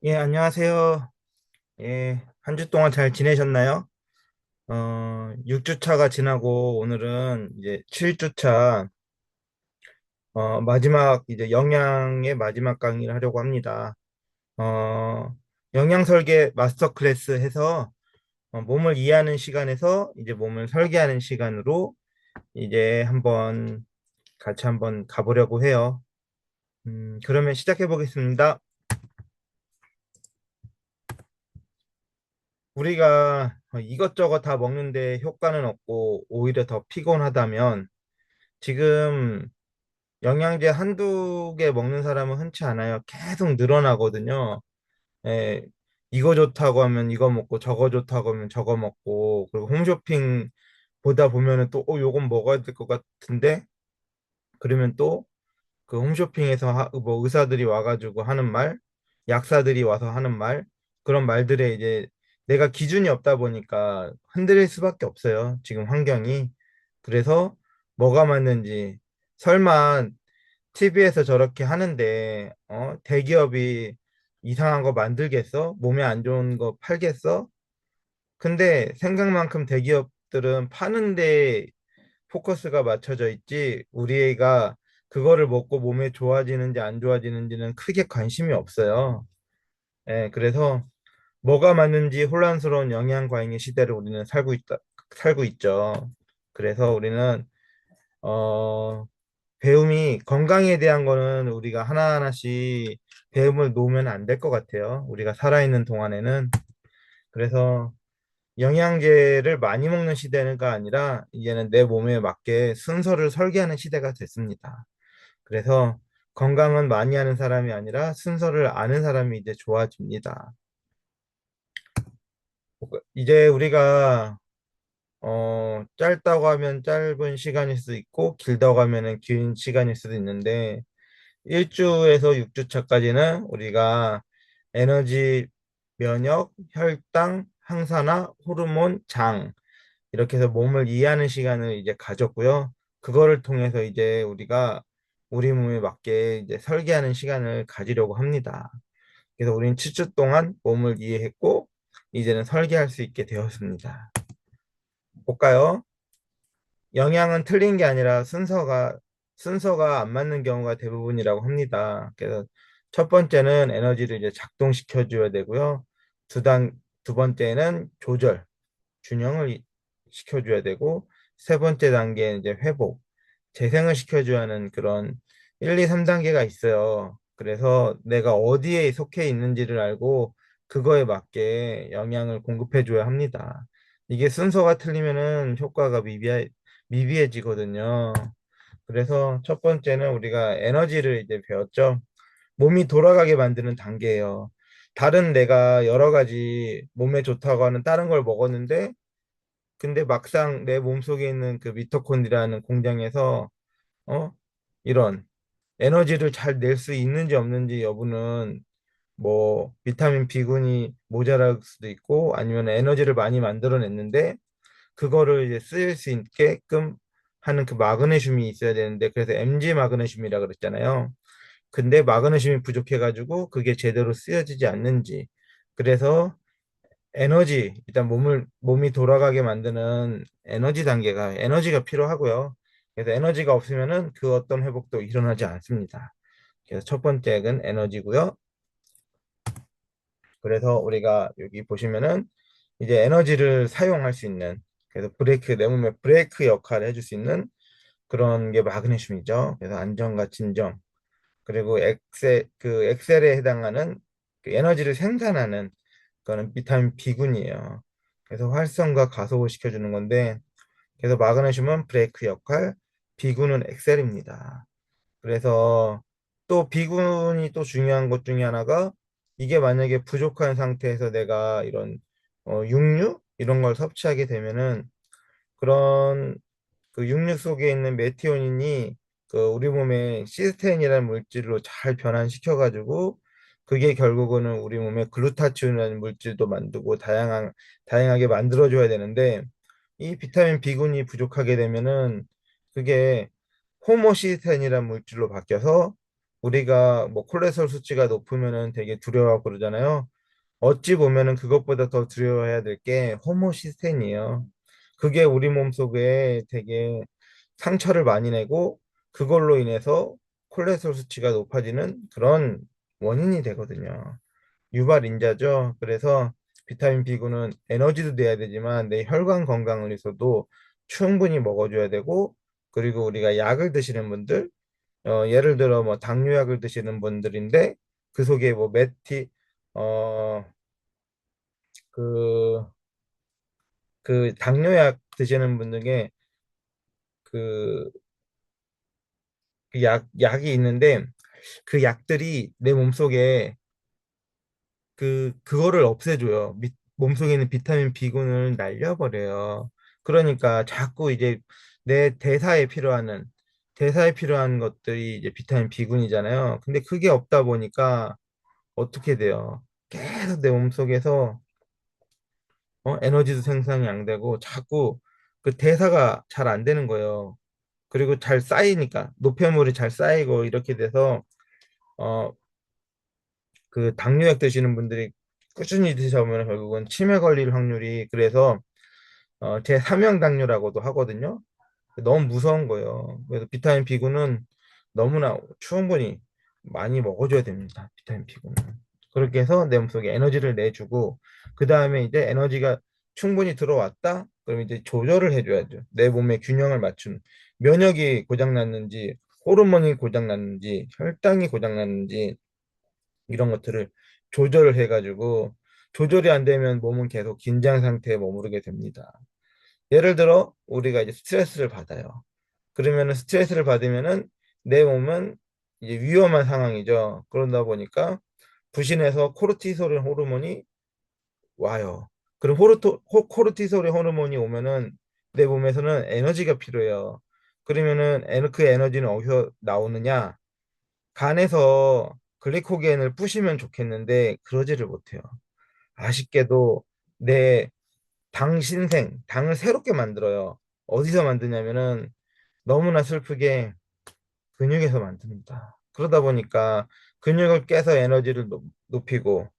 예, 안녕하세요. 예, 한 주 동안 잘 지내셨나요? 6주차가 지나고 오늘은 이제 7주차, 마지막, 이제 영양의 마지막 강의를 하려고 합니다. 어, 영양 설계 마스터 클래스 해서 몸을 이해하는 시간에서 이제 몸을 설계하는 시간으로 이제 같이 한번 가보려고 해요. 그러면 시작해 보겠습니다. 우리가 이것저것 다 먹는데 효과는 없고 오히려 더 피곤하다면 지금 영양제 한두 개 먹는 사람은 흔치 않아요. 계속 늘어나거든요. 예, 이거 좋다고 하면 이거 먹고 저거 좋다고 하면 저거 먹고 그리고 홈쇼핑 보다 보면은 또 요건 먹어야 될 것 같은데 그러면 또 그 홈쇼핑에서 뭐 의사들이 와가지고 하는 말, 약사들이 와서 하는 말, 그런 말들에 이제 내가 기준이 없다 보니까 흔들릴 수밖에 없어요. 지금 환경이. 그래서 뭐가 맞는지, 설마 TV에서 저렇게 하는데, 대기업이 이상한 거 만들겠어? 몸에 안 좋은 거 팔겠어? 근데 생각만큼 대기업들은 파는데 포커스가 맞춰져 있지 우리 애가 그거를 먹고 몸에 좋아지는지 안 좋아지는지는 크게 관심이 없어요. 예, 그래서 뭐가 맞는지 혼란스러운 영양 과잉의 시대를 우리는 살고 있죠. 그래서 우리는 어 배움이 건강에 대한 거는 우리가 하나하나씩 배움을 놓으면 안 될 것 같아요. 우리가 살아있는 동안에는. 그래서 영양제를 많이 먹는 시대가 아니라 이제는 내 몸에 맞게 순서를 설계하는 시대가 됐습니다. 그래서 건강은 많이 하는 사람이 아니라 순서를 아는 사람이 이제 좋아집니다. 이제 우리가 짧다고 하면 짧은 시간일 수도 있고 길다고 하면은 긴 시간일 수도 있는데 1주에서 6주 차까지는 우리가 에너지, 면역, 혈당, 항산화, 호르몬, 장 이렇게 해서 몸을 이해하는 시간을 이제 가졌고요. 그거를 통해서 이제 우리가 우리 몸에 맞게 이제 설계하는 시간을 가지려고 합니다. 그래서 우리는 7주 동안 몸을 이해했고, 이제는 설계할 수 있게 되었습니다. 볼까요? 영양은 틀린 게 아니라 순서가 안 맞는 경우가 대부분이라고 합니다. 그래서 첫 번째는 에너지를 이제 작동시켜 줘야 되고요. 두 단, 두 번째는 균형을 시켜줘야 되고, 세 번째 단계는 이제 재생을 시켜줘야 하는 그런 1, 2, 3단계가 있어요. 그래서 내가 어디에 속해 있는지를 알고 그거에 맞게 영양을 공급해줘야 합니다. 이게 순서가 틀리면은 효과가 미비해지거든요. 그래서 첫 번째는 우리가 에너지를 이제 배웠죠. 몸이 돌아가게 만드는 단계예요. 다른 내가 여러 가지 몸에 좋다고 하는 다른 걸 먹었는데 근데 막상 내 몸속에 있는 그 미토콘드리아는 공장에서 어 이런 에너지를 잘 낼 수 있는지 없는지 여부는 뭐 비타민 B군이 모자랄 수도 있고 아니면 에너지를 많이 만들어냈는데 그거를 이제 쓰일 수 있게끔 하는 그 마그네슘이 있어야 되는데 그래서 MG 마그네슘이라 그랬잖아요. 근데 마그네슘이 부족해가지고 그게 제대로 쓰여지지 않는지 그래서 일단 몸이 돌아가게 만드는 에너지가 필요하고요. 그래서 에너지가 없으면은 그 어떤 회복도 일어나지 않습니다. 그래서 첫 번째는 에너지고요. 그래서 우리가 여기 보시면은 이제 에너지를 사용할 수 있는, 그래서 내 몸에 브레이크 역할을 해줄 수 있는 그런 게 마그네슘이죠. 그래서 안정과 진정, 그리고 엑셀에 해당하는 그 에너지를 생산하는 그거는 비타민 B군이에요. 그래서 활성과 가속을 시켜주는 건데, 그래서 마그네슘은 브레이크 역할, B군은 엑셀입니다. 그래서 또 B군이 또 중요한 것 중에 하나가 이게 만약에 부족한 상태에서 내가 이런 육류 이런 걸 섭취하게 되면은 그런 그 육류 속에 있는 메티오닌이 그 우리 몸에 시스테인이라는 물질로 잘 변환시켜가지고 그게 결국은 우리 몸에 글루타치온이라는 물질도 만들고 다양하게 만들어줘야 되는데 이 비타민 B군이 부족하게 되면은 그게 호모시스테인이라는 물질로 바뀌어서 우리가 뭐 콜레스테롤 수치가 높으면은 되게 두려워하고 그러잖아요. 어찌 보면은 그것보다 더 두려워해야 될 게 호모시스테인이에요. 그게 우리 몸속에 되게 상처를 많이 내고 그걸로 인해서 콜레스테롤 수치가 높아지는 그런 원인이 되거든요. 유발인자죠. 그래서 비타민 B군은 에너지도 돼야 되지만 내 혈관 건강을 위해서도 충분히 먹어줘야 되고, 그리고 우리가 약을 드시는 분들, 예를 들어 뭐 당뇨약을 드시는 분들인데 그 속에 뭐 어, 그, 그 당뇨약 드시는 분 중에 그, 그 약이 있는데 그 약들이 내 몸속에 그거를 없애줘요. 몸속에 있는 비타민 B군을 날려버려요. 그러니까 자꾸 이제 내 대사에 필요한 것들이 이제 비타민 B군이잖아요. 근데 그게 없다 보니까 어떻게 돼요? 계속 내 몸속에서 에너지도 생산이 안 되고 자꾸 그 대사가 잘 안 되는 거예요. 그리고 잘 쌓이니까 노폐물이 잘 쌓이고 이렇게 돼서 어 그 당뇨약 드시는 분들이 꾸준히 드셔보면 결국은 치매 걸릴 확률이, 그래서 제 3형 당뇨라고도 하거든요. 너무 무서운 거예요. 그래서 비타민 B군은 너무나 충분히 많이 먹어줘야 됩니다. 비타민 B군은. 그렇게 해서 내 몸속에 에너지를 내주고, 그 다음에 이제 에너지가 충분히 들어왔다? 그럼 이제 조절을 해줘야죠. 내 몸의 균형을 맞추는. 면역이 고장났는지, 호르몬이 고장났는지, 혈당이 고장났는지, 이런 것들을 조절을 해가지고, 조절이 안 되면 몸은 계속 긴장 상태에 머무르게 됩니다. 예를 들어 우리가 이제 스트레스를 받아요. 그러면은 스트레스를 받으면은 내 몸은 이제 위험한 상황이죠. 그러다 보니까 부신해서 코르티솔 호르몬이 와요. 그럼 코르티솔 호르몬이 오면은 내 몸에서는 에너지가 필요해요. 그러면은 그 에너지는 어디서 나오느냐? 간에서 글리코겐을 부시면 좋겠는데 그러지를 못해요. 아쉽게도 내 당을 새롭게 만들어요. 어디서 만드냐면은 너무나 슬프게 근육에서 만듭니다. 그러다 보니까 근육을 깨서 에너지를 높이고,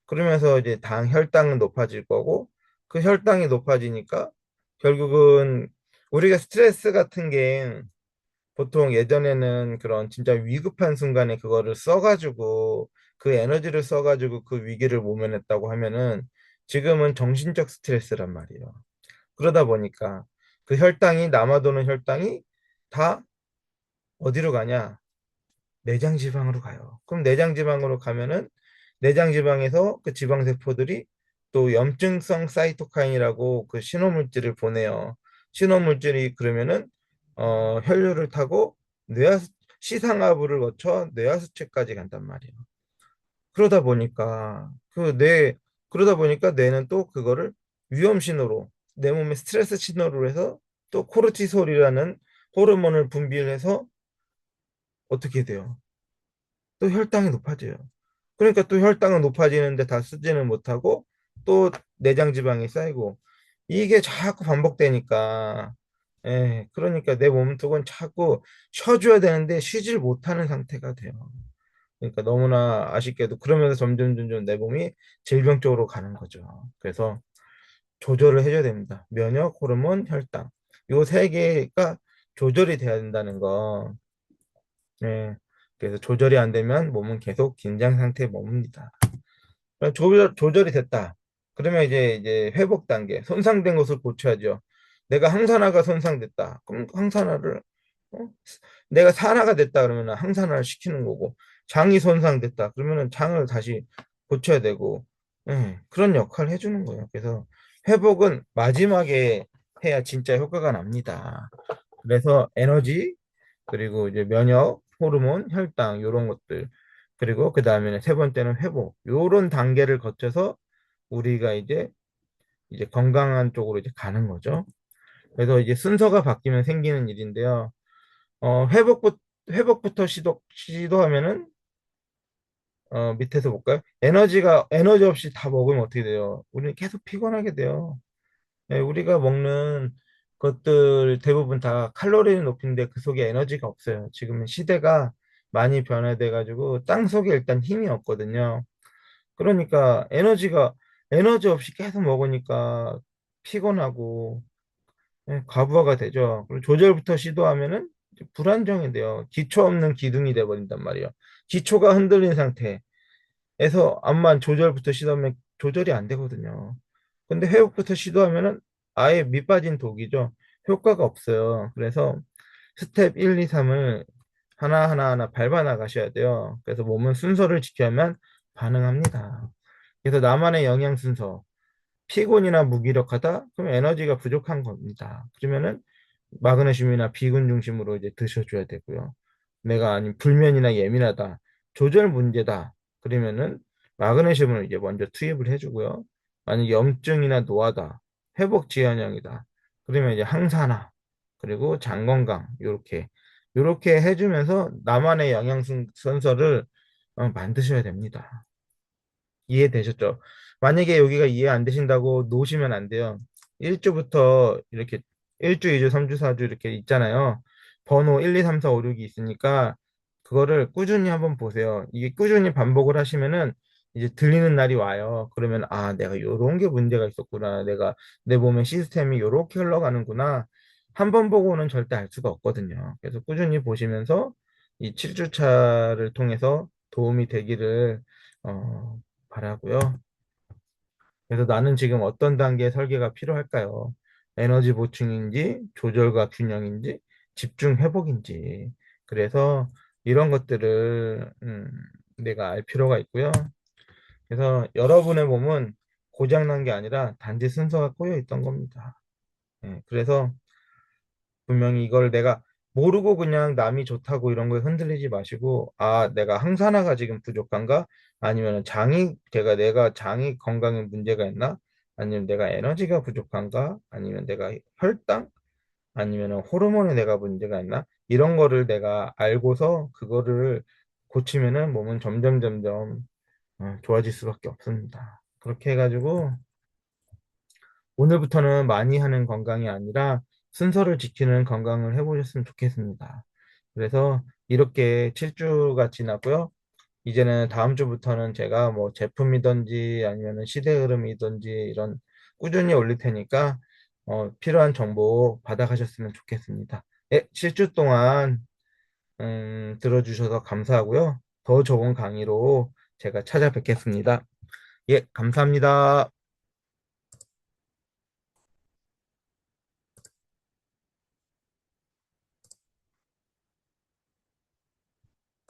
그러면서 이제 혈당은 높아질 거고, 그 혈당이 높아지니까 결국은 우리가 스트레스 같은 게 보통 예전에는 그런 진짜 위급한 순간에 그거를 써가지고 그 에너지를 써가지고 그 위기를 모면했다고 하면은 지금은 정신적 스트레스란 말이에요. 그러다 보니까 그 남아도는 혈당이 다 어디로 가냐? 내장 지방으로 가요. 그럼 내장 지방으로 가면은 내장 지방에서 그 지방 세포들이 또 염증성 사이토카인이라고 그 신호물질을 보내요. 신호물질이 그러면은 혈류를 타고 뇌하수 시상하부를 거쳐 뇌하수체까지 간단 말이에요. 그러다 보니까 그러다 보니까 뇌는 또 그거를 위험 신호로, 내 몸에 스트레스 신호로 해서 또 코르티솔이라는 호르몬을 분비를 해서 어떻게 돼요? 또 혈당이 높아져요. 그러니까 또 혈당은 높아지는데 다 쓰지는 못하고 또 내장 지방이 쌓이고, 이게 자꾸 반복되니까, 그러니까 내 몸속은 자꾸 쉬어줘야 되는데 쉬질 못하는 상태가 돼요. 그러니까 너무나 아쉽게도 그러면서 점점 내 몸이 질병 쪽으로 가는 거죠. 그래서 조절을 해줘야 됩니다. 면역, 호르몬, 혈당. 요 세 개가 조절이 돼야 된다는 거. 네. 그래서 조절이 안 되면 몸은 계속 긴장 상태에 머뭅니다. 그럼 조절이 됐다. 그러면 이제 회복 단계, 손상된 것을 고쳐야죠. 내가 항산화가 손상됐다. 그럼 항산화를, 어? 내가 산화가 됐다 그러면 항산화를 시키는 거고, 장이 손상됐다 그러면 장을 다시 고쳐야 되고, 그런 역할을 해주는 거예요. 그래서 회복은 마지막에 해야 진짜 효과가 납니다. 그래서 에너지, 그리고 이제 면역, 호르몬, 혈당 이런 것들, 그리고 그 다음에는 세 번째는 회복, 요런 단계를 거쳐서 우리가 이제 건강한 쪽으로 이제 가는 거죠. 그래서 이제 순서가 바뀌면 생기는 일인데요. 회복부터 시도하면은 밑에서 볼까요? 에너지 없이 다 먹으면 어떻게 돼요? 우리는 계속 피곤하게 돼요. 우리가 먹는 것들 대부분 다 칼로리는 높은데 그 속에 에너지가 없어요. 지금 시대가 많이 변화돼 가지고 땅 속에 일단 힘이 없거든요. 그러니까 에너지 없이 계속 먹으니까 피곤하고 과부하가 되죠. 그리고 조절부터 시도하면은 이제 불안정이 돼요. 기초 없는 기둥이 돼 버린단 말이에요. 기초가 흔들린 상태에서 암만 조절부터 시도하면 조절이 안 되거든요. 근데 회복부터 시도하면은 아예 밑빠진 독이죠. 효과가 없어요. 그래서 스텝 1, 2, 3을 하나 밟아 나가셔야 돼요. 그래서 몸은 순서를 지켜야만 반응합니다. 그래서 나만의 영양 순서, 피곤이나 무기력하다? 그럼 에너지가 부족한 겁니다. 그러면은 마그네슘이나 비군 중심으로 이제 드셔줘야 되고요. 내가 아닌 불면이나 예민하다, 조절 문제다. 그러면은 마그네슘을 이제 먼저 투입을 해주고요. 만약 염증이나 노화다, 회복 지연형이다. 그러면 이제 항산화 그리고 장 건강 요렇게 해주면서 나만의 영양 순서를 만드셔야 됩니다. 이해되셨죠? 만약에 여기가 이해 안 되신다고 놓으시면 안 돼요. 1주부터 이렇게 1주, 2주, 3주, 4주 이렇게 있잖아요. 번호 1, 2, 3, 4, 5, 6이 있으니까 그거를 꾸준히 한번 보세요. 이게 꾸준히 반복을 하시면은 이제 들리는 날이 와요. 그러면 아, 내가 요런 게 문제가 있었구나. 내가 내 몸의 시스템이 요렇게 흘러가는구나. 한 번 보고는 절대 알 수가 없거든요. 그래서 꾸준히 보시면서 이 7주차를 통해서 도움이 되기를 어, 바라고요. 그래서 나는 지금 어떤 단계의 설계가 필요할까요? 에너지 보충인지, 조절과 균형인지, 집중 회복인지. 그래서 이런 것들을 내가 알 필요가 있고요. 그래서 여러분의 몸은 고장난 게 아니라 단지 순서가 꼬여 있던 겁니다. 그래서 분명히 이걸 내가 모르고 그냥 남이 좋다고 이런 거에 흔들리지 마시고, 아, 내가 항산화가 지금 부족한가? 아니면 내가 장이 건강에 문제가 있나? 아니면 내가 에너지가 부족한가? 아니면 내가 혈당? 아니면 호르몬에 내가 문제가 있나? 이런 거를 내가 알고서 그거를 고치면은 몸은 점점 좋아질 수밖에 없습니다. 그렇게 해가지고 오늘부터는 많이 하는 건강이 아니라 순서를 지키는 건강을 해보셨으면 좋겠습니다. 그래서 이렇게 7주가 지났고요. 이제는 다음 주부터는 제가 뭐 제품이든지 아니면 시대 흐름이든지 이런 꾸준히 올릴 테니까 필요한 정보 받아가셨으면 좋겠습니다. 7주 동안 들어주셔서 감사하고요. 더 좋은 강의로 제가 찾아뵙겠습니다. 예, 감사합니다.